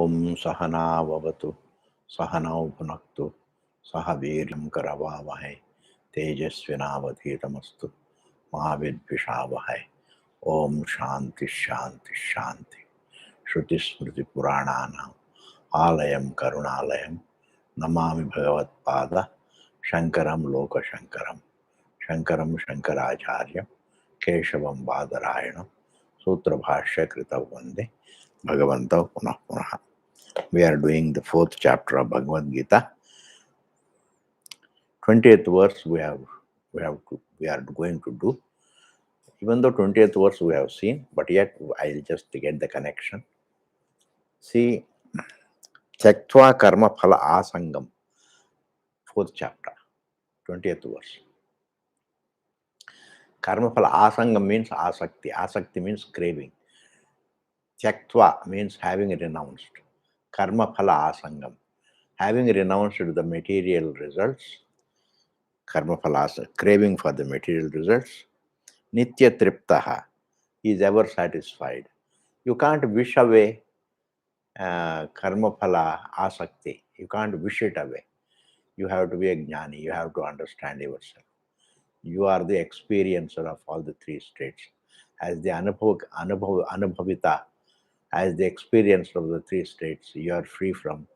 ओम सहनाववतु सहनौ भुनक्तु सह वीर्यं करवावहै तेजस्विनावधीतमस्तु मा विद्विषावहै। ओम शांति शांति शांति। श्रुतिस्मृतिपुराणानाम् आलयं करुणालयं नमामि भगवत्पाद शंकरं लोकशंकरं शंकरं शंकराचार्यं केशवं बादरायणं सूत्रभाष्यकृतौ वन्दे भगवन्तौ पुनः पुनः. We are doing the fourth chapter of Bhagavad Gita. 20th verse we are going to do. Even though 20th verse we have seen, but yet I'll just get the connection. See, Tyaktva karma phala asangam, fourth chapter, 20th verse. Karma phala asangam means asakti. Asakti means craving. Tyaktva means having renounced. Karma phala asangam, having renounced the material results. Karma phala, craving for the material results. Nitya triptaha, is ever satisfied. You can't wish away karma phala asakti. You can't wish it away. You have to be a jnani. You have to understand yourself. You are the experiencer of all the three states. As the anubhavita, as the experiencer of the three states, you are free from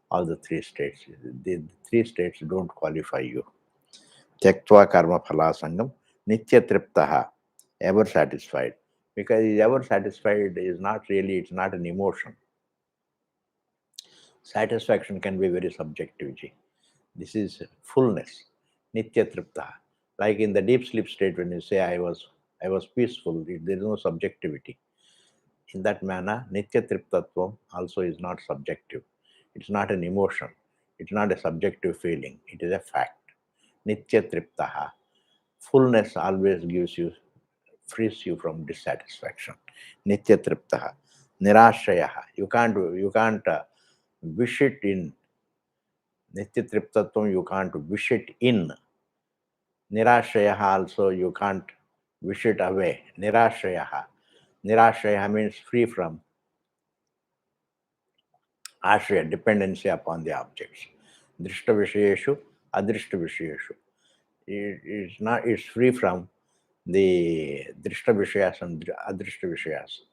all the three states. The three states don't qualify you. Tyaktva karma phala sangam, nitya triptaha, ever satisfied. Because ever satisfied is not really, it's not an emotion. Satisfaction can be very subjective. This is fullness, nitya triptaha. Like in the deep sleep state, when you say I was peaceful, there is no subjectivity. In that manner, nitya triptatvam also is not subjective. It's not an emotion. It's not a subjective feeling. It is a fact. Nitya triptaha. Fullness always frees you from dissatisfaction. Nitya triptaha. Nirashayaha. You can't wish it in. Nitya triptatvam, you can't wish it in. Nirashayaha also, you can't wish it away. Nirashayaha. Nirashayaha means free from ashraya, dependency upon the objects. Drishta vishayeshu, adrishta vishayeshu. It's free from the drishta vishayas and adrishta vishayas.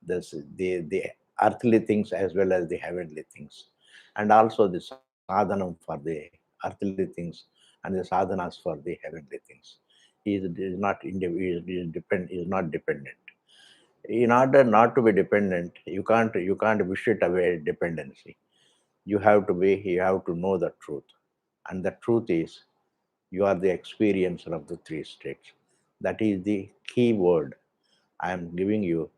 The earthly things as well as the heavenly things. And also the sadhanam for the earthly things and the sadhanas for the heavenly things. He is not dependent. In order not to be dependent, you can't wish it away dependency. You have to know the truth. And the truth is, you are the experiencer of the three states. That is the key word I am giving you.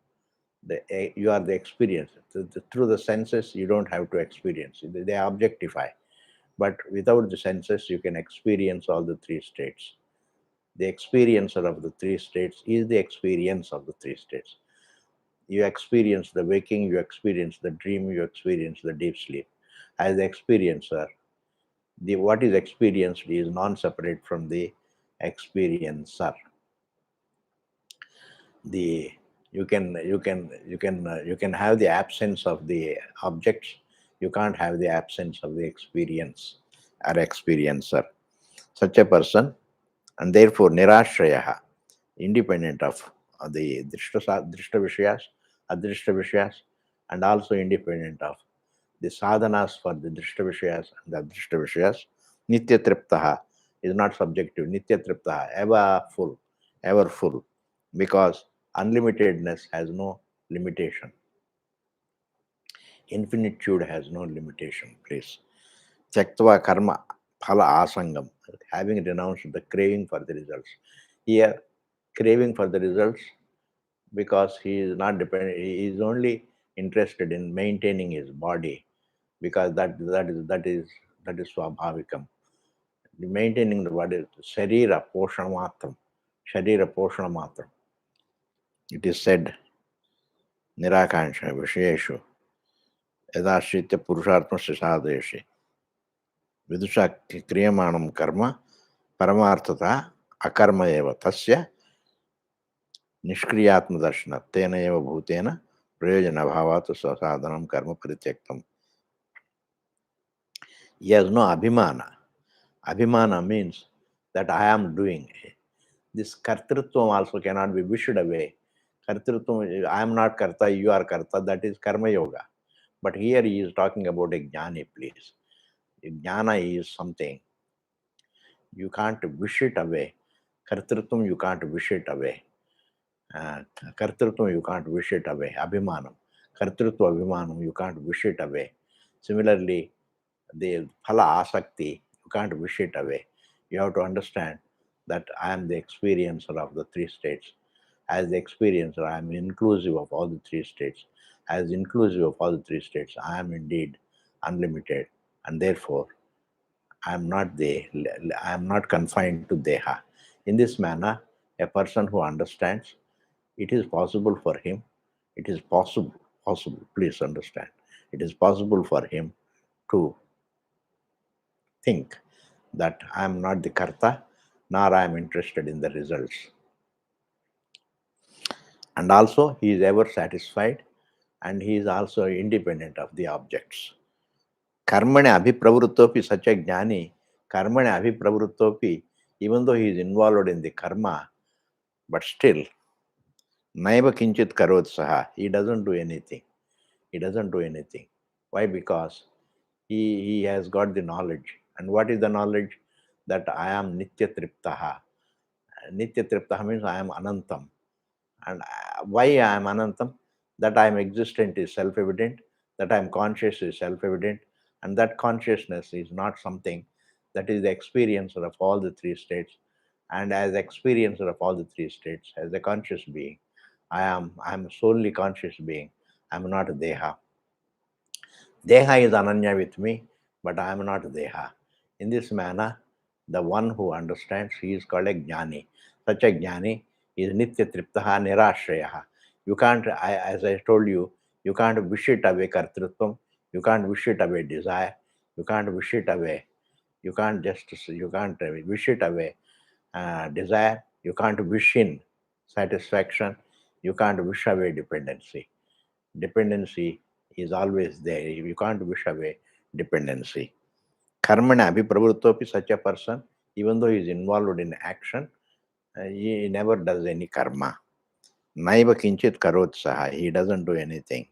You are the experiencer. Through the senses, you don't have to experience. They objectify. But without the senses, you can experience all the three states. The experiencer of the three states is the experience of the three states. You experience the waking, you experience the dream, you experience the deep sleep. As the experiencer, what is experienced is non-separate from the experiencer. You can have the absence of the objects. You can't have the absence of the experience or experiencer. Such a person, and therefore nirashrayaha, independent of the drishta vishayas, adrishta vishayas, and also independent of the sadhanas for the drishta vishayas and the adrishta vishayas. Nitya triptaha is not subjective. Nitya triptaha, ever full, because unlimitedness has no limitation. Infinitude has no limitation, please. Tyaktva karma phala asangam, having renounced the craving for the results. Here, craving for the results, because he is not dependent, he is only interested in maintaining his body, because that is swabhavikam. Maintaining the body, sharira poshana matram. It is said, nirakansha vishayeshu yadashritya purushartmasya sadheshi vidusha kriyamanam karma paramarthata akarma eva tasya nishkriyatma darshana tena eva bhutena prayojana bhavatu sasadhanam karma parityaktam. He has no abhimana. Abhimana means that I am doing. This kartrutvam also cannot be wished away. Kartrutvam, I am not karta, you are karta, that is karma yoga. But here he is talking about a jnani, please. Jnana is something. You can't wish it away. Kartrutvam, you can't wish it away. Kartrutvam, you can't wish it away. Abhimanam. Kartrutva abhimanam, you can't wish it away. Similarly, the phala asakti, you can't wish it away. You have to understand that I am the experiencer of the three states. As the experiencer, I am inclusive of all the three states. As inclusive of all the three states, I am indeed unlimited, and therefore I am not confined to deha. In this manner, a person who understands, it is possible for him, it is possible, please understand, it is possible for him to think that I am not the karta, nor I am interested in the results. And also, he is ever satisfied, and he is also independent of the objects. Karmane abhipravrittopi, such a jnani, karmane abhipravrittopi, even though he is involved in the karma, but still, naiva kinchit karot saha, he doesn't do anything. He doesn't do anything. Why? Because he has got the knowledge. And what is the knowledge? That I am nitya triptaha. Nitya triptaha means I am anantam. And why I am anantam? That I am existent is self-evident, that I am conscious is self-evident, and that consciousness is not something that is the experiencer of all the three states. And as experiencer of all the three states, as a conscious being, I am a solely conscious being. I am not a deha. Deha is ananya with me, but I am not Deha. In this manner, the one who understands, he is called a jnani. Such a jnani is nitya triptaha nirashrayaha. You can't, as I told you, you can't wish it away kartrutvam, you can't wish it away desire, you can't wish it away, you can't wish it away desire, you can't wish in satisfaction, you can't wish away dependency. Dependency is always there. You can't wish away dependency. Karmana abhipravrittopi, such a person, even though he is involved in action, he never does any karma. Naiva kinchit karot saha, he doesn't do anything.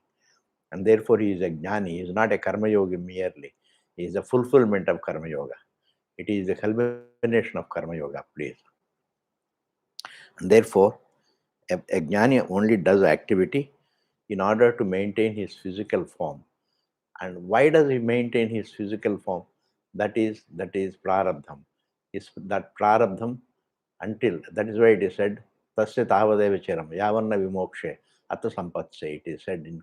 And therefore he is a jnani, he is not a karma yogi merely. He is a fulfillment of karma yoga. It is the culmination of karma yoga, please. And therefore, a jnani only does activity in order to maintain his physical form. And why does he maintain his physical form? That is prarabdham. Is that prarabdham until, that is why it is said, tasya tavadeva chiram, yavanna vimokshe, atta sampatse, it is said in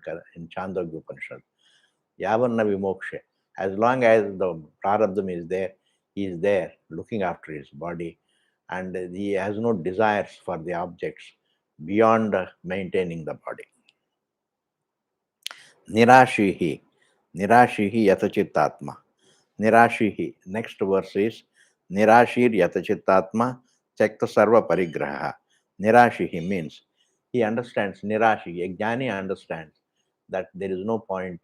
Chandogya Upanishad. Yavanna vimokshe. As long as the prarabdham is there, he is there looking after his body, and he has no desires for the objects beyond maintaining the body. Nirashihi. Nirashihi yatachittatma. Nirashihi. Next verse is Nirashir yatachittatma chakta sarva parigraha. Nirashihi means he understands. Nirashi, a jnani understands that there is no point,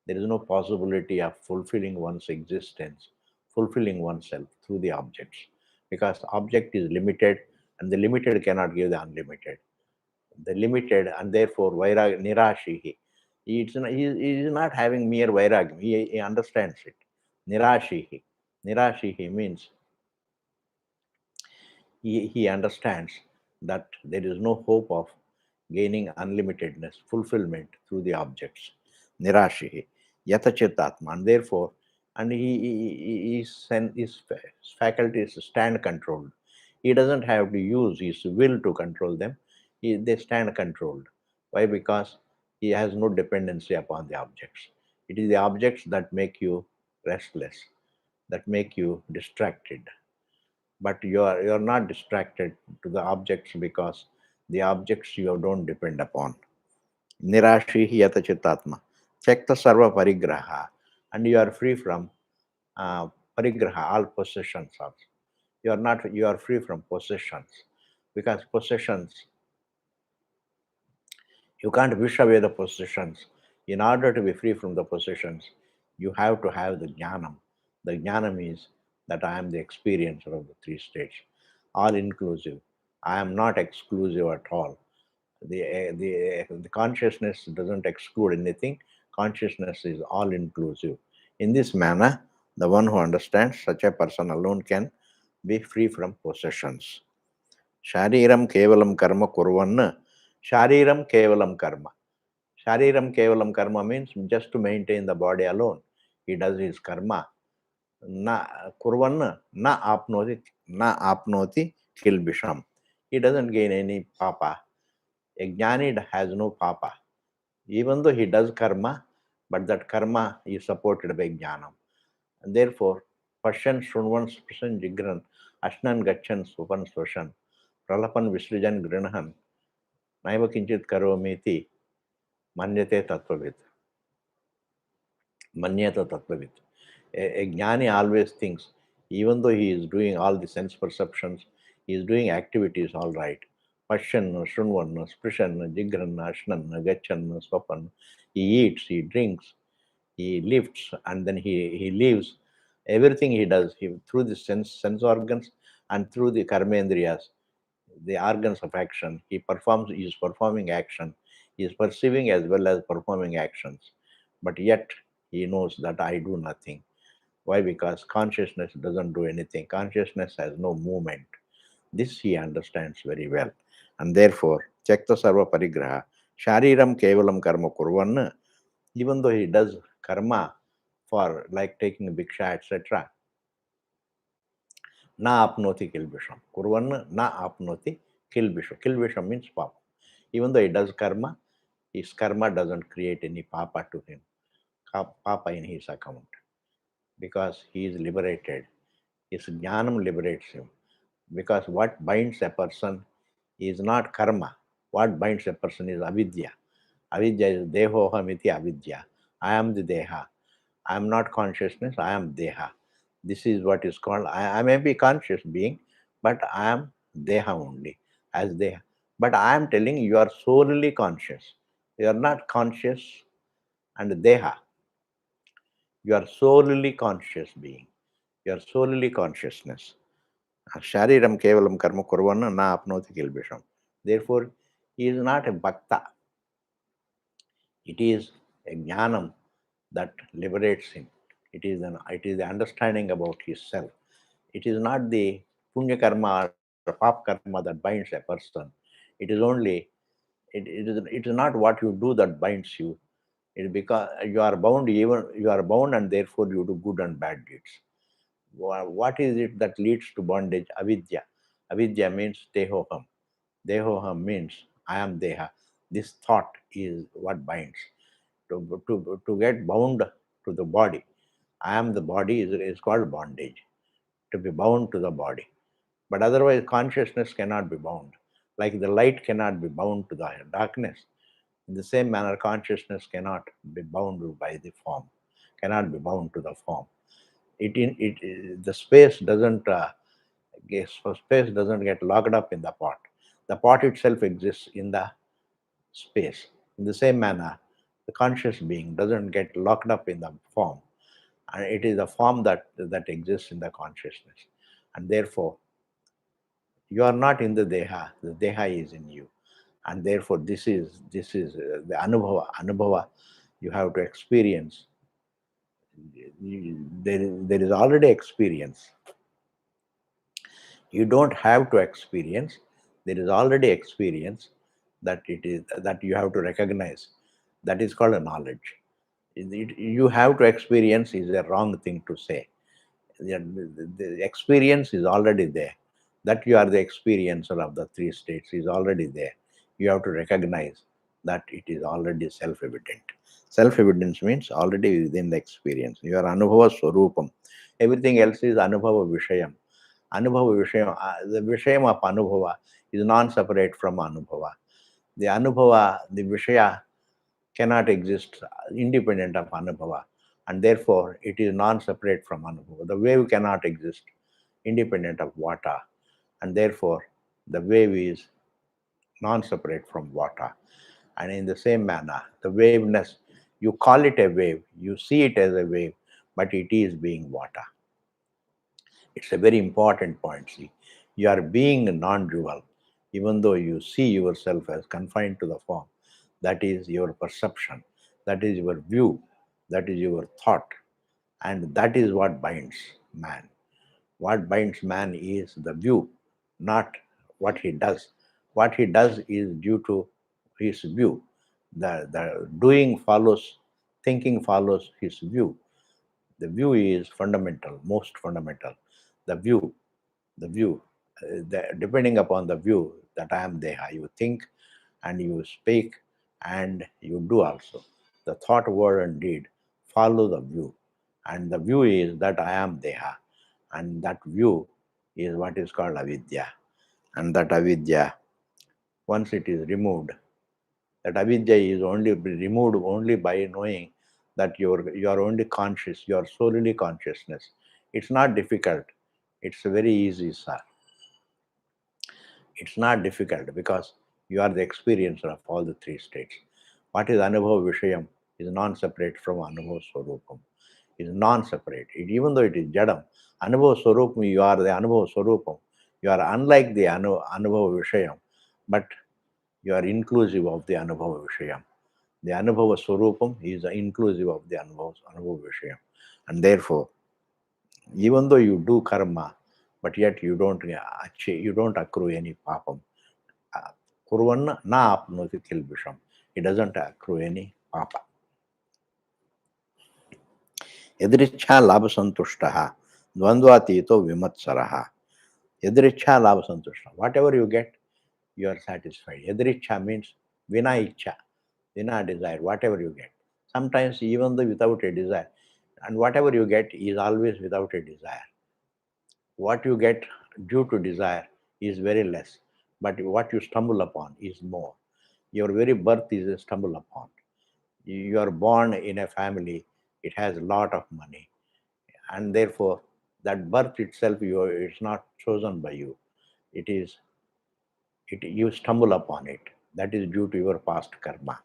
there is no possibility of fulfilling one's existence, fulfilling oneself through the objects, because the object is limited, and the limited cannot give the unlimited. The limited, and therefore vairag nirashihi. He is not having mere vairagam. He understands it. Nirashihi. Nirashihi means he understands that there is no hope of gaining unlimitedness, fulfillment through the objects. Nirashihi. Yatachitatma. And therefore, and his faculties stand controlled. He doesn't have to use his will to control them. They stand controlled. Why? Because he has no dependency upon the objects. It is the objects that make you restless, that make you distracted. But you're not distracted to the objects, because the objects you don't depend upon. Nirashi yata chitatma. Chekta sarva parigraha. And you are free from parigraha, all possessions also. You are free from possessions, because possessions You can't wish away the possessions. In order to be free from the possessions, you have to have the jnanam. The jnanam is that I am the experiencer of the three states, all inclusive. I am not exclusive at all. The consciousness doesn't exclude anything. Consciousness is all inclusive. In this manner, the one who understands, such a person alone can be free from possessions. Shariram kevalam karma kurvanna. Shariram kevalam karma. Shariram kevalam karma means just to maintain the body alone. He does his karma. Na kurvanna na apnoti kilbisham. He doesn't gain any papa. A jnani has no papa. Even though he does karma, but that karma is supported by jnanam. And therefore, Pashan Shrunvan Sprasan Jigran Ashnan Gachan Supan Swashan Pralapan Visrijan Grinahan Naiva Kinchit Karomiti Manyate Tattvavit. Manyata Tattvavit. A jnani always thinks, even though he is doing all the sense perceptions, he is doing activities all right. Pashan, Shrunvan, Sprishan, Jigran, Ashnan, Gachan, Swapan. He eats, he drinks, he lifts, and then he leaves. Everything he does, through the sense organs and through the karmendriyas, the organs of action, he is performing action. He is perceiving as well as performing actions. But yet he knows that I do nothing. Why? Because consciousness doesn't do anything. Consciousness has no movement. This he understands very well. And therefore, Chakta Sarva Parigraha, Shariram Kevalam Karma Kurvanna, even though he does karma for like taking bhiksha, etc., na apnoti kilbisham. Kurvanna na apnoti kilbisham. Kilbisham means papa. Even though he does karma, his karma doesn't create any papa to him, papa in his account, because he is liberated. His jnanam liberates him. Because what binds a person is not karma. What binds a person is avidya. Avidya is dehohamiti avidya. I am the deha. I am not consciousness, I am deha. This is what is called, I may be conscious being, but I am deha only, as deha. But I am telling you are solely conscious. You are not conscious and deha. You are solely conscious being. You are solely consciousness. Shariram kevalam karma kurvana na apnoti kilbisham. Therefore, he is not a bhakta. It is a jnanam that liberates him. It is the understanding about his self. It is not the punya karma or pap karma that binds a person. It is only it is not what you do that binds you. It is because you are bound and therefore you do good and bad deeds. What is it that leads to bondage? Avidya. Avidya means dehoham. Dehoham means I am deha. This thought is what binds. To get bound to the body. I am the body is called bondage. To be bound to the body. But otherwise, consciousness cannot be bound. Like the light cannot be bound to the darkness. In the same manner, consciousness cannot be bound by the form, cannot be bound to the form. The space doesn't space doesn't get locked up in the pot. The pot itself exists in the space. In the same manner, the conscious being doesn't get locked up in the form, and it is the form that exists in the consciousness, and therefore you are not in the deha is in you, and therefore this is the anubhava you have to experience. There is already experience. You don't have to experience. There is already experience that you have to recognize. That is called a knowledge. You have to experience is a wrong thing to say. The experience is already there. That you are the experiencer of the three states is already there. You have to recognize that it is already self-evident. Self-evidence means already within the experience. You are anubhava swarupam. Everything else is anubhava vishayam. Anubhava vishayam, the vishayam of anubhava is non-separate from anubhava. The anubhava, the vishaya cannot exist independent of anubhava, and therefore it is non-separate from anubhava. The wave cannot exist independent of water, and therefore the wave is non-separate from water. And in the same manner, the waveness, you call it a wave, you see it as a wave, but it is being water. It's a very important point. See, you are being non-dual, even though you see yourself as confined to the form. That is your perception, that is your view, that is your thought, and that is what binds man. What binds man is the view, not what he does. What he does is due to his view. The doing follows, thinking follows his view. The view is fundamental, most fundamental. The view, the view, depending upon the view that I am Deha, you think and you speak and you do also. The thought, word, and deed follow the view. And the view is that I am Deha. And that view is what is called avidya. And that avidya, once it is removed, that avidya is only removed only by knowing that you are only conscious, you are solely consciousness. It's not difficult. It's very easy, sir. It's not difficult because you are the experiencer of all the three states. What is Anubhava Vishayam is non-separate from Anubhava Swarupam. Is non-separate. Even though it is Jadam, Anubhava Swarupam, you are the Anubhava Swarupam. You are unlike the Anubhava Vishayam, but you are inclusive of the Anubhava Vishayam. The Anubhava Swarupam is inclusive of the Anubhava Vishayam. And therefore, even though you do karma, but yet you don't achieve, you don't accrue any papam. Kurvanna na apnoti kilbisham. It doesn't accrue any papa. Yadricha labha santushtaha, dvandvatito vimatsaraha. Yadricha labha santushtaha. Whatever you get, you are satisfied. Yadricha means vina icha, vina desire, whatever you get. Sometimes even though without a desire, and whatever you get is always without a desire. What you get due to desire is very less, but what you stumble upon is more. Your very birth is a stumble upon. You are born in a family, it has a lot of money, and therefore that birth itself it's not chosen by you. It is you stumble upon it. That is due to your past karma.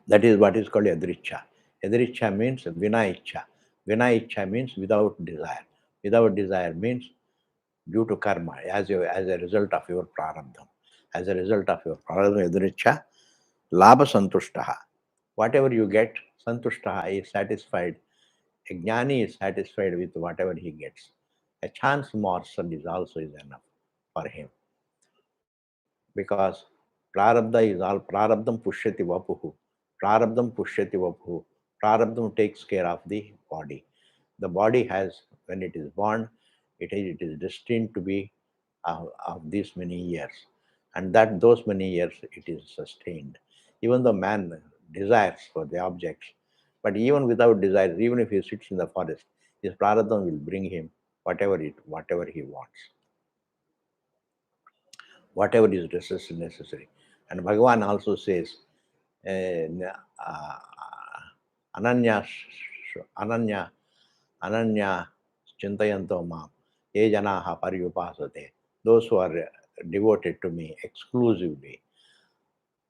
That is what is called yadricha. Yadricha means vinaicha. Vinaicha means without desire. Without desire means due to karma, as a result of your prarabdham. As a result of your prarabdham, yadricha, labha santushtaha. Whatever you get, santushtaha is satisfied. A jnani is satisfied with whatever he gets. A chance morsel is also enough for him. Because prarabdha is all prarabdham pushyati vapuhu. Prarabdham pushyati vapuhu. Prarabdham takes care of the body. The body has, when it is born, it is destined to be of these many years. And that those many years it is sustained. Even though man desires for the objects, but even without desires, even if he sits in the forest, his prarabdham will bring him whatever he wants, whatever is necessary. And Bhagavan also says, uh, Ananya, Ananya, Ananya Chintayanto Mam, Ye Janaha Paryupasate, those who are devoted to me exclusively,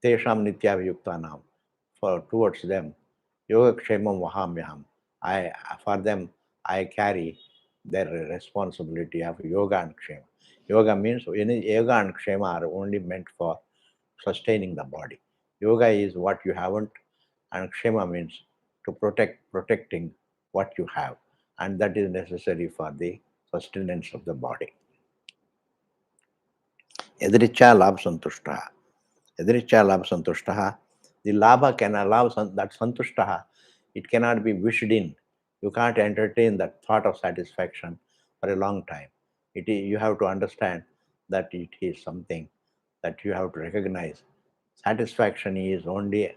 Tesham Nityavayuktanam, for towards them, Yoga Kshemam Vahamyaham, for them I carry their responsibility of yoga and kshema. Yoga means yoga and kshema are only meant for sustaining the body. Yoga is what you haven't, and kshema means to protecting what you have, and that is necessary for the sustenance of the body. Yadricha labh santushtaha. Yadricha labh santushtaha. The labha can allow that santushtaha. It cannot be wished in. You can't entertain that thought of satisfaction for a long time. You have to understand that it is something that you have to recognize. Satisfaction is only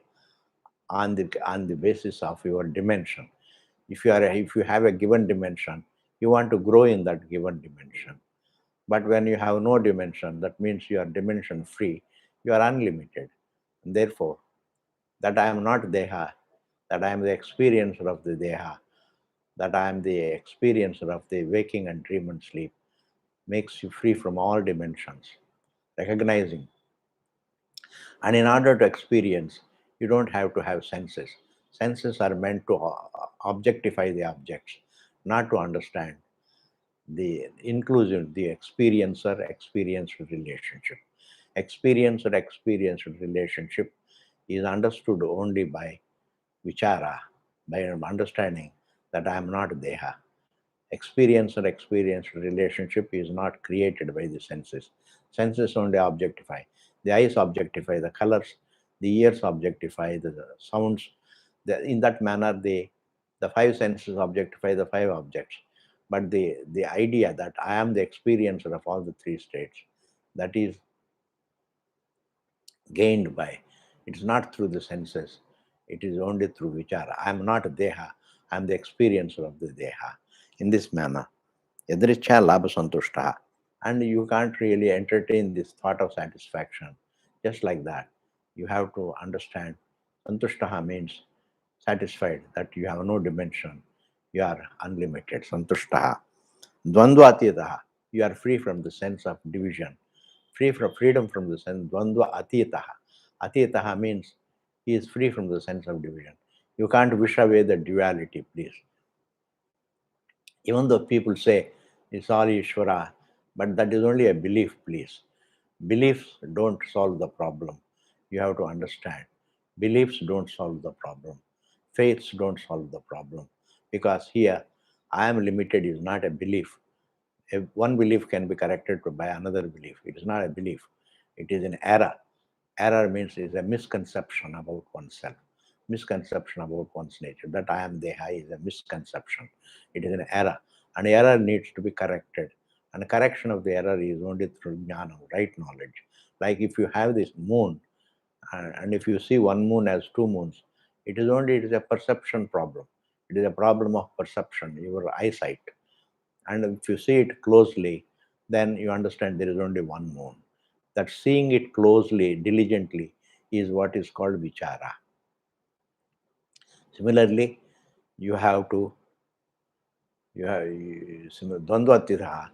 on the basis of your dimension. If you have a given dimension, you want to grow in that given dimension. But when you have no dimension, that means you are dimension free, you are unlimited. And therefore, that I am not Deha, that I am the experiencer of the Deha, that I am the experiencer of the waking and dream and sleep, makes you free from all dimensions. Recognizing And in order to experience, you don't have to have senses. Senses are meant to objectify the objects, not to understand the inclusive, the experience relationship. Experience relationship is understood only by vichara, by understanding that I am not deha. Experience relationship is not created by the senses. Senses only objectify. The eyes objectify the colors, the ears objectify the sounds. In that manner, the five senses objectify the five objects. But the idea that I am the experiencer of all the three states, that is gained by, it is not through the senses, it is only through vichara. I am not deha, I am the experiencer of the deha. In this manner, yadrichya labha santushta. And you can't really entertain this thought of satisfaction just like that. You have to understand santushtaha means satisfied, that you have no dimension, you are unlimited. Santushtaha. Dvandva atitaha, you are free from the sense of division, freedom from the sense. Dvandva atitaha. Atitaha means he is free from the sense of division. You can't wish away the duality, please. Even though people say it's all Ishvara, but that is only a belief, please. Beliefs don't solve the problem. You have to understand. Beliefs don't solve the problem. Faiths don't solve the problem. Because here, I am limited is not a belief. If one belief can be corrected by another belief. It is not a belief. It is an error. Error means it is a misconception about oneself, misconception about one's nature. That I am Deha is a misconception. It is an error. And error needs to be corrected. And correction of the error is only through jnana, right knowledge. Like if you have this moon, and if you see one moon as two moons, it is a perception problem. It is a problem of perception, your eyesight. And if you see it closely, then you understand there is only one moon. That seeing it closely, diligently, is what is called vichara. Similarly, you have to, dvandvatitha,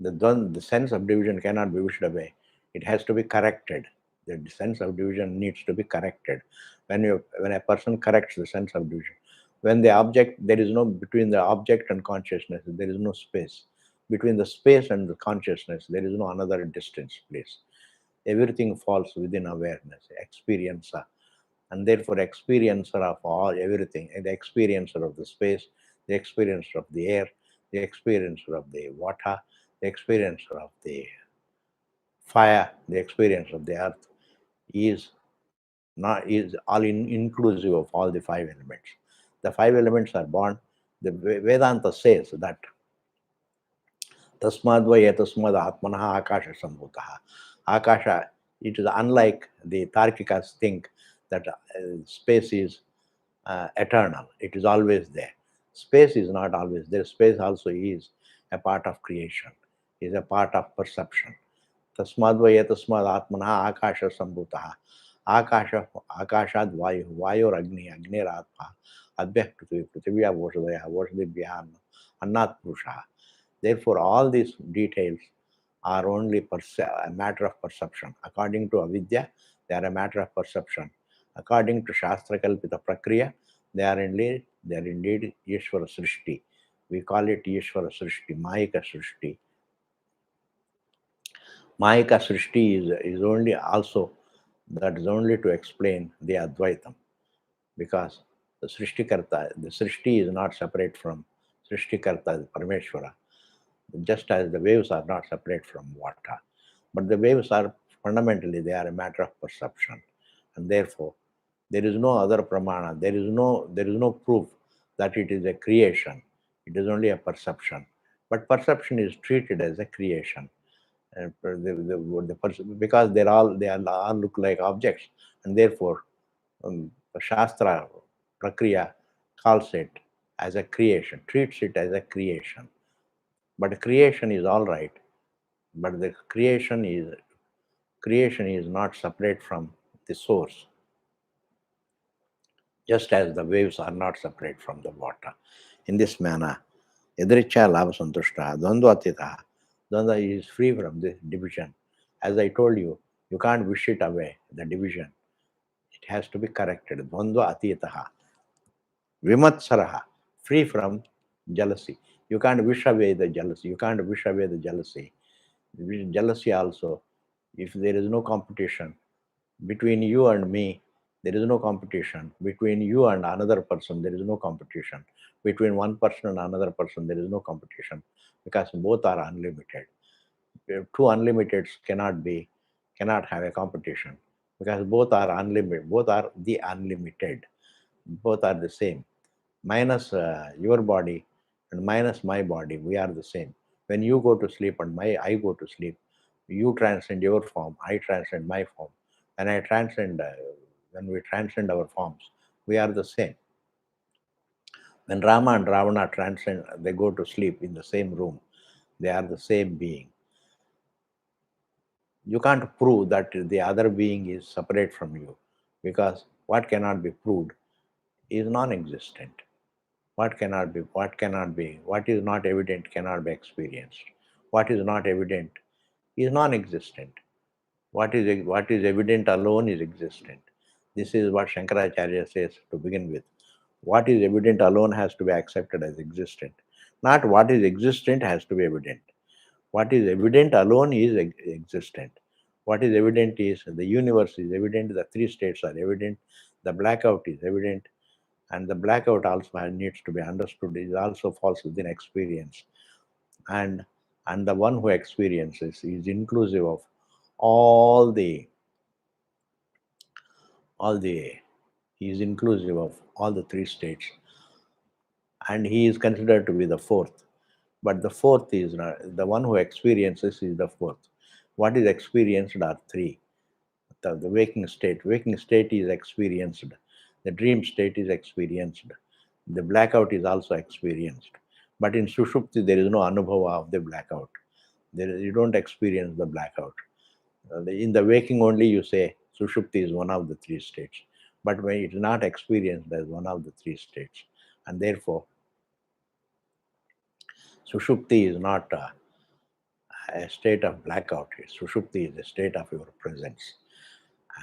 the sense of division cannot be wished away. It has to be corrected. The sense of division needs to be corrected. When a person corrects the sense of division, when the object, there is no, between the object and consciousness, there is no space. Between the space and the consciousness, there is no another distance, place. Everything falls within awareness, experiencer. And therefore experiencer of all everything, the experiencer of the space, the experiencer of the air, the experiencer of the water, the experiencer of the fire, the experience of the earth is not is all inclusive of all the five elements. The five elements are born. The Vedanta says that tasmadva etasmad atmanaha akasha sambhutaha. Akasha, it is unlike the Tarkikas think that space is eternal. It is always there. Space is not always there. Space also is a part of creation, is a part of perception. तस्माद्व एतस्माद् आत्मनः आकाश सम्भूतः. आकाशाद् वायुः, वायोरग्निः, अग्निरात्मा, अद्भ्यः पृथिवी, पृथिव्या ओषधयः, ओषधिभ्यः अन्नात् पुरुषः. Therefore, all these details are only a matter of perception. According to avidya, they are a matter of perception. According to Shastra Kalpita Prakriya, they are indeed Ishvara Srishti. We call it Ishvara Srishti, Mayika Srishti. Mayika Srishti is only also, that is only to explain the Advaitam. Because the Srishti is not separate from Srishtikarta, Parameshwara. Just as the waves are not separate from water. But the waves are fundamentally, they are a matter of perception. And therefore, there is no other pramana, there is no proof that it is a creation. It is only a perception. But perception is treated as a creation. Because they all look like objects, and therefore Shastra Prakriya calls it as a creation, treats it as a creation. But creation is all right, but the creation is not separate from the source, just as the waves are not separate from the water. In this manner, Yadricha Labha Santushta, Dvandva Atita, Dvandva is free from this division. As I told you, You can't wish it away, the division. It has to be corrected. Dvandva atitaha. Vimatsaraha. Free from jealousy. You can't wish away the jealousy. You can't wish away the jealousy. Jealousy also, if there is no competition between you and me, there is no competition. Between you and another person, there is no competition. Between one person and another person, there is no competition because both are unlimited. Two unlimiteds cannot have a competition because both are unlimited. Both are the unlimited. Both are the same. Minus your body and minus my body, we are the same. When you go to sleep and I go to sleep, you transcend your form, I transcend my form. And I transcend, when we transcend our forms, we are the same. When Rama and Ravana transcend, they go to sleep in the same room, they are the same being. You can't prove that the other being is separate from you because what cannot be proved is non existent. What is not evident cannot be experienced. What is not evident is non existent. What is evident alone is existent. This is what Shankaracharya says to begin with. What is evident alone has to be accepted as existent. Not what is existent has to be evident. What is evident alone is existent. What is evident is the universe is evident, the three states are evident, the blackout is evident, and the blackout also needs to be understood, it also falls within experience. And the one who experiences is inclusive of all the all the he is inclusive of all the three states, and he is considered to be the fourth. But the fourth is not the one who experiences is the fourth. What is experienced are three. The waking state. Waking state is experienced. The dream state is experienced. The blackout is also experienced. But in Sushupti, there is no anubhava of the blackout. You don't experience the blackout. In the waking only, you say Sushupti is one of the three states. But when it is not experienced as one of the three states, and therefore Sushupti is not a state of blackout. Sushupti is a state of your presence.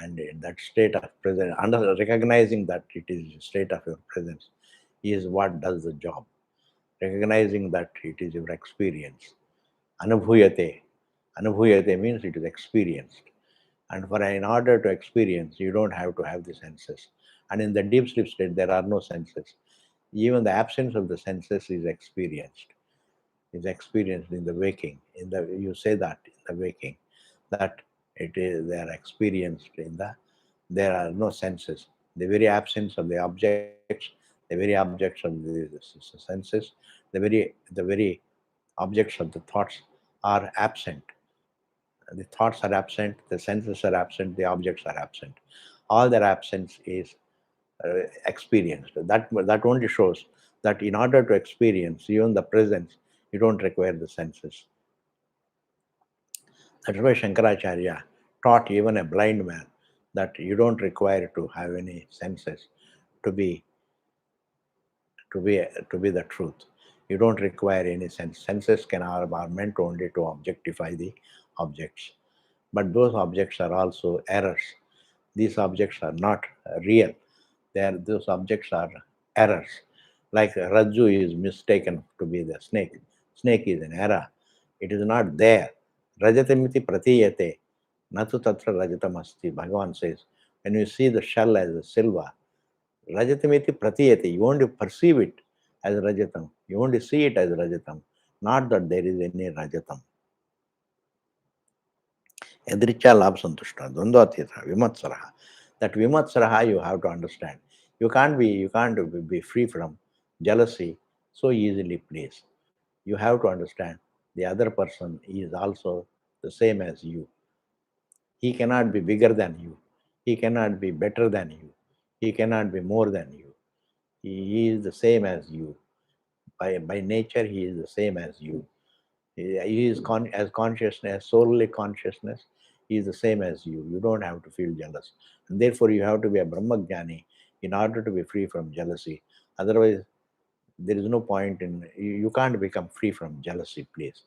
And in that state of presence, under recognizing that it is a state of your presence, is what does the job. Recognizing that it is your experience. Anubhuyate. Anubhuyate means it is experienced. And in order to experience, you don't have to have the senses. And in the deep sleep state, there are no senses. Even the absence of the senses is experienced. Is experienced in the waking. You say that in the waking, that it is they are experienced in the there are no senses. The very absence of the objects, the very objects of the senses, the very objects of the thoughts are absent. The thoughts are absent, the senses are absent, the objects are absent. All their absence is experienced. That only shows that in order to experience even the presence, you don't require the senses. That's why Shankaracharya taught even a blind man that you don't require to have any senses to be to be the truth. You don't require any sense. Senses are meant only to objectify the objects. But those objects are also errors. These objects are not real. Those objects are errors. Like Rajju is mistaken to be the snake. Snake is an error. It is not there. Rajatamiti pratiyate. Natu tatra rajatamasti. Bhagavan says, when you see the shell as a silver, rajatamiti pratiyate. You only perceive it as rajatam. You only see it as rajatam. Not that there is any rajatam. Edricha labsantushta, dvandvatita, vimatsaraha. That vimatsaraha you have to understand. You can't be free from jealousy so easily, please. You have to understand the other person is also the same as you. He cannot be bigger than you. He cannot be better than you. He cannot be more than you. He is the same as you. By nature, he is the same as you. He is as consciousness, solely consciousness, he is the same as you. You don't have to feel jealous. And therefore, you have to be a Brahmajnani in order to be free from jealousy. Otherwise, there is no point in, you can't become free from jealousy, please.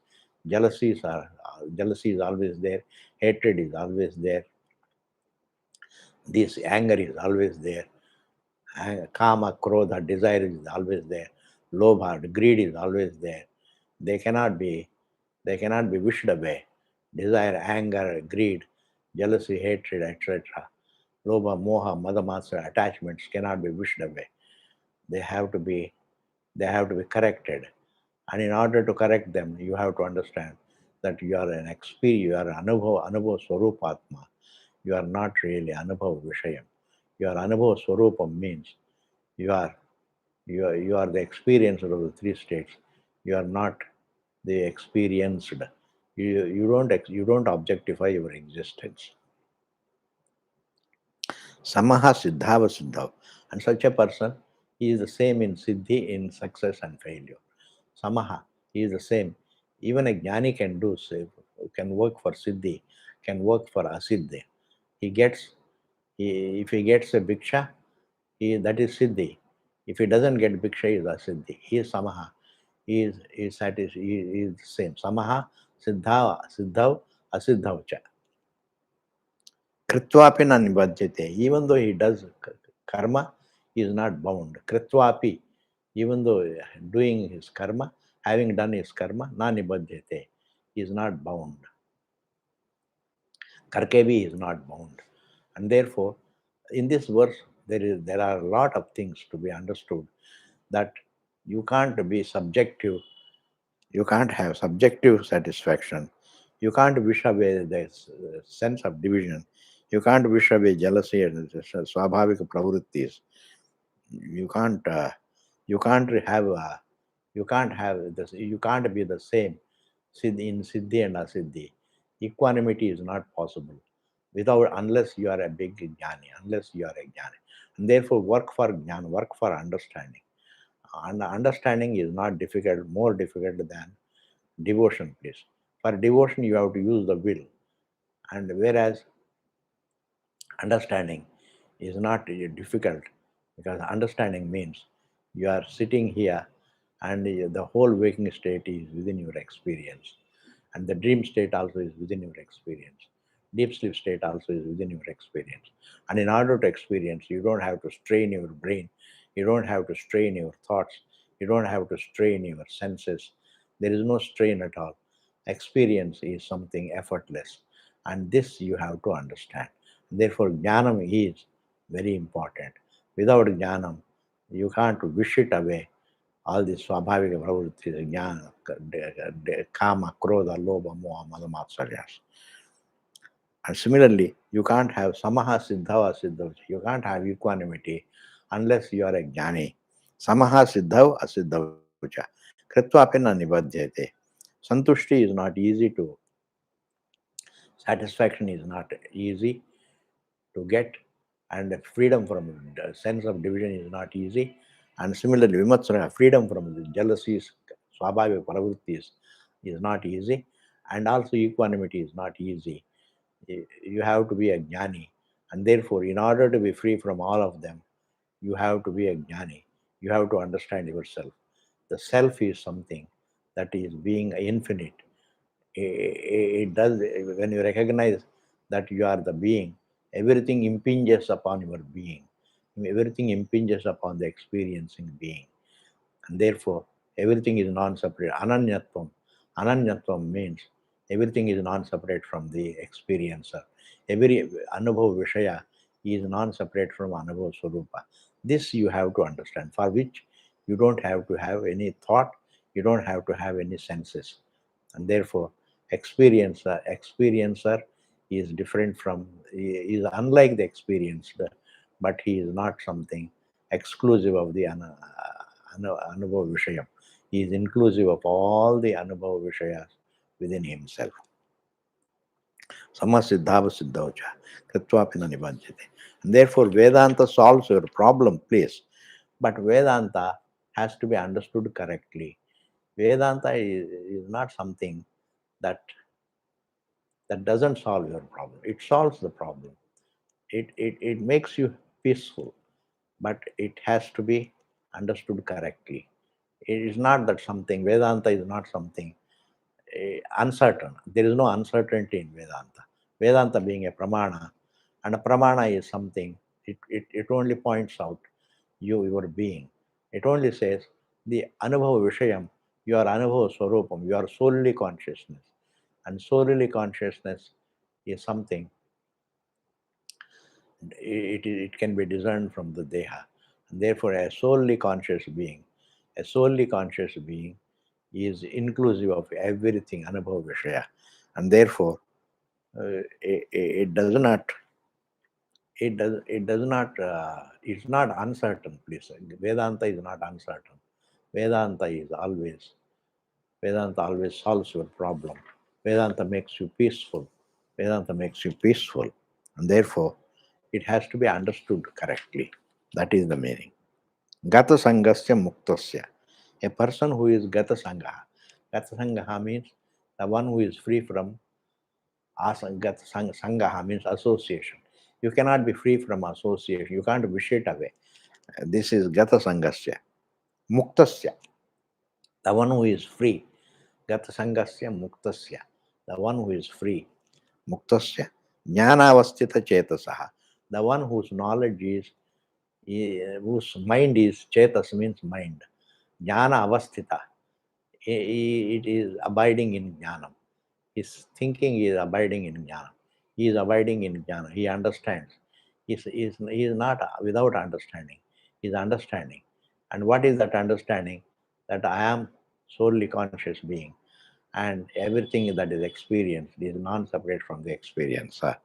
Jealousy is always there. Hatred is always there. This anger is always there. Kama, krodha, desire is always there. Lobha, greed is always there. They cannot be wished away. Desire, anger, greed, jealousy, hatred, etc. Lobha, moha, mada, attachments cannot be wished away. They have to be corrected. And in order to correct them, you have to understand that you are an experience, you are anubhava swarupatma. You are not really anubhava vishayam. You are anubhava swarupam means you are you are the experiencer of the three states. You are not the experienced. You don't objectify your existence. Samaha siddhava siddhav. And such a person, he is the same in siddhi, in success and failure. Samaha, he is the same. Even a jnani can can work for siddhi, can work for asiddhi. He gets, if he gets a bhiksha, that is siddhi. If he doesn't get bhiksha, he is asiddhi. He is samaha. He is the same. Samaha, siddhav, asiddhav cha. Kritvapi na nibadhyate. Even though he does karma, he is not bound. Kritvapi, even though doing his karma, having done his karma, na nibadhyate. He is not bound. Karkevi is not bound. And therefore, in this verse, there are a lot of things to be understood, that you can't be subjective, you can't have subjective satisfaction, you can't wish away the sense of division, you can't wish away jealousy and swabhavika pravrittis. You can't you can't have you can't have this, you can't be the same in siddhi and asiddhi. Equanimity is not possible without, unless you are a big jnani, unless you are a jnani. And therefore, work for jnana, work for understanding. And understanding is not difficult, more difficult than devotion, please. For devotion, you have to use the will. And whereas understanding is not difficult, because understanding means you are sitting here and the whole waking state is within your experience, and the dream state also is within your experience, deep sleep state also is within your experience. And in order to experience, you don't have to strain your brain, you don't have to strain your thoughts, you don't have to strain your senses. There is no strain at all. Experience is something effortless, and this you have to understand. Therefore, jnanam is very important. Without jnanam, you can't wish it away. All these swabhavika pravrittis, jnana, kama, krodha, lobha, moha, mada, matsaryas. And similarly, you can't have samaha siddhava siddhav. You can't have equanimity unless you are a jnani. Samaha siddhav asiddhav cha. Kritva apina nibadhyate. Santushti is not easy to, satisfaction is not easy to get, and freedom from the sense of division is not easy. And similarly, vimatsana, freedom from the jealousies, swabhavika pravrittis is not easy, and also equanimity is not easy. You have to be a jnani, and therefore, in order to be free from all of them, you have to be a jnani. You have to understand yourself. The self is something that is being infinite. It does, when you recognize that you are the being, everything impinges upon your being, everything impinges upon the experiencing being, and therefore everything is non-separate. Ananyatvam means everything is non-separate from the experiencer. Every anubhav vishaya is non-separate from anubhav swarupa. This you have to understand, for which you don't have to have any thought, you don't have to have any senses. And therefore, experiencer is different from, is unlike the experienced, but he is not something exclusive of the anubhava vishayam. He is inclusive of all the anubhava vishayas within himself. Samasiddhava siddhaucha kritvapina nibadhyate. And therefore, Vedanta solves your problem, please. But Vedanta has to be understood correctly. Vedanta is not something that doesn't solve your problem. It solves the problem. It makes you peaceful, but it has to be understood correctly. It is not that something, Vedanta is not something uncertain. There is no uncertainty in Vedanta. Vedanta being a pramana, And a pramana is something, it only points out your being. It only says the anubhava vishayam, you are anubhava swarupam, you are solely consciousness. And solely consciousness is something, it can be discerned from the deha. And therefore, a solely conscious being is inclusive of everything, anubhava vishaya. And therefore, it does not, it's not uncertain, please. Vedanta is not uncertain. Vedanta is always, Vedanta always solves your problem. Vedanta makes you peaceful. Vedanta makes you peaceful. And therefore, it has to be understood correctly. That is the meaning. Gata sangasya muktasya. A person who is gata sangaha. Gata sangaha means the one who is free from gata sangaha means association. You cannot be free from association. You can't wish it away. This is gata sangasya. Muktasya. The one who is free. Gata sangasya muktasya. The one who is free. Muktasya. Jnanavastita chetasaha. The one whose knowledge is, whose mind is, chetas means mind. Jnana avasthita. It is abiding in jnanam. His thinking is abiding in jnana. He is abiding in jnana. He understands. He is not without understanding. He is understanding. And what is that understanding? That I am solely conscious being. And everything that is experienced is non-separate from the experiencer.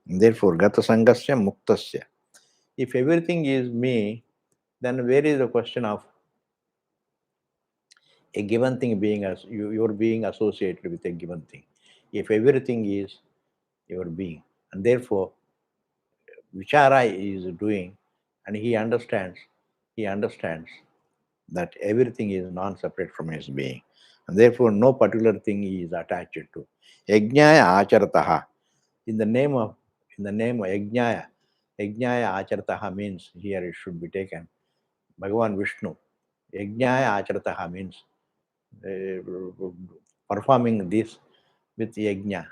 Therefore, gata sangasya muktasya. If everything is me, then where is the question of a given thing being as you're being associated with a given thing? If everything is your being, and therefore Vichara is doing, and he understands that everything is non-separate from his being, and therefore no particular thing he is attached to. Yajnaya acharataha. In the name of Yajnaya, Yajnaya acharataha means here it should be taken Bhagavan Vishnu. Yajnaya acharataha means performing this with yajna.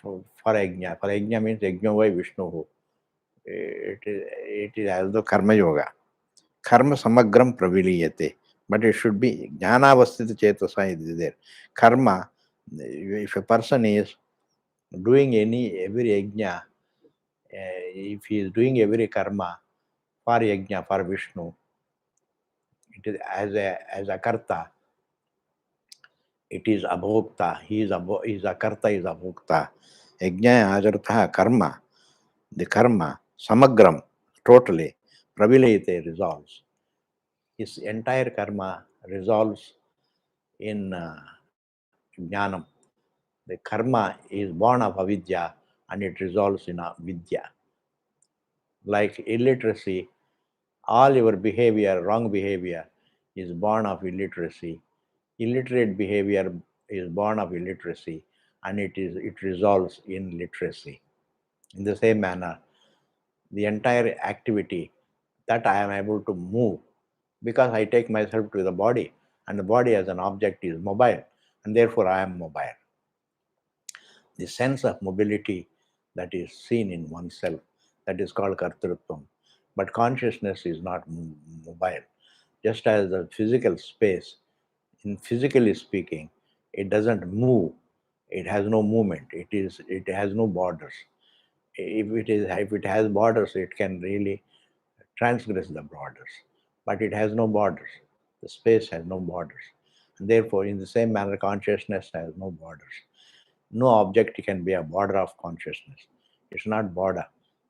For yajna. For yajna means yajna by Vishnu. It is also karma yoga. Karma samagram praviliyate. But it should be jnanavastita chetasa is there. Karma, if a person is doing every yajna, if he is doing every karma for yajna, for Vishnu, it is as a karta, it is abhokta. He is a karta, is abhokta. Yajna ajartha karma. The karma, samagram, totally, pravilayate resolves. His entire karma resolves in jnanam. The karma is born of avidya and it resolves in vidya. Like illiteracy, all your behavior, wrong behavior, is born of illiteracy. Illiterate behavior is born of illiteracy and it resolves in literacy. In the same manner, the entire activity that I am able to move because I take myself to the body and the body as an object is mobile and therefore I am mobile. The sense of mobility that is seen in oneself, that is called kartrutvam. But consciousness is not mobile. Just as the physical space, in physically speaking, it doesn't move. It has no movement. It has no borders. If it has borders, it can really transgress the borders. But it has no borders. The space has no borders. And therefore, in the same manner, consciousness has no borders. No object can be a border of consciousness. It's not border.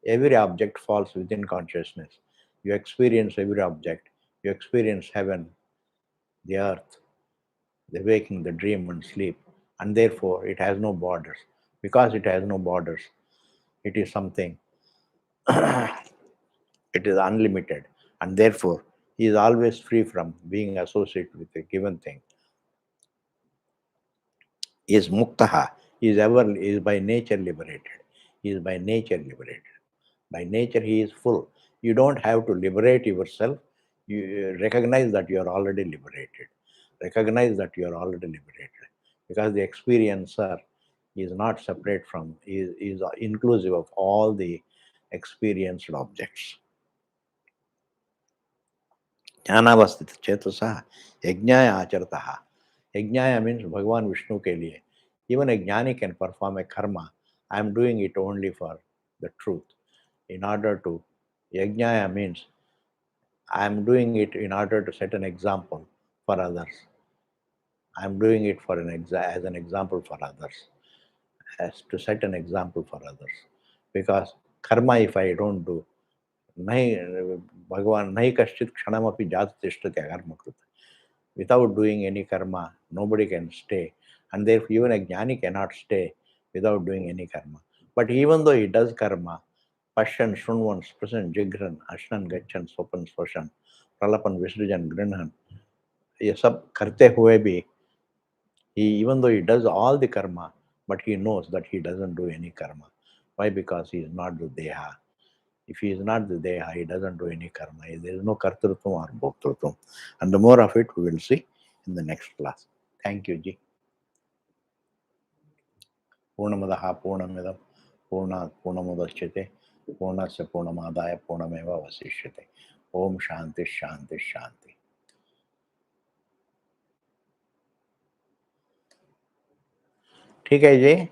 Every object falls within consciousness. You experience every object. You experience heaven, the earth, the waking, the dream, and sleep. And therefore, it has no borders. Because it has no borders, it is something, it is unlimited. And therefore, he is always free from being associated with a given thing. He is muktaha. He is by nature liberated. He is by nature liberated. By nature, he is full. You don't have to liberate yourself. You recognize that you are already liberated. Recognize that you are already liberated. Because the experiencer is not separate from, is inclusive of all the experienced objects. ज्ञानावस्थित चेतसा यज्ञाय आचरतः. Yajnaya means Bhagavan Vishnu ke liye. Even a jnani can perform a karma. I am doing it only for the truth. In order to, yajnaya means I am doing it in order to set an example for others. I am doing it for as an example for others, as to set an example for others. Because karma, if I don't do, nahi, Bhagavan nahi kaschit kshanamapi jat tishtate karma krita. Without doing any karma, nobody can stay. And therefore, even a jnani cannot stay without doing any karma. But even though he does karma, Pashyan, Shunvan, Sprasan, Jigran, Ashnan, Gachan, Sopan, Swashan, Pralapan, Visrijan, Grinhan, ये सब करते हुए भी, even though he does all the karma, but he knows that he doesn't do any karma. Why? Because he is not the Deha. If he is not the Deha, he doesn't do any karma. There is no kartrutvam or bhoktrutvam. And the more of it we will see in the next class. Thank you, Ji. Purnamadaha Purnamidam Purnat Purnamudachyate Purnasya Purnamadaya Purnameva Vasishyate. Om Shanti Shanti Shanti. ठीक है जी.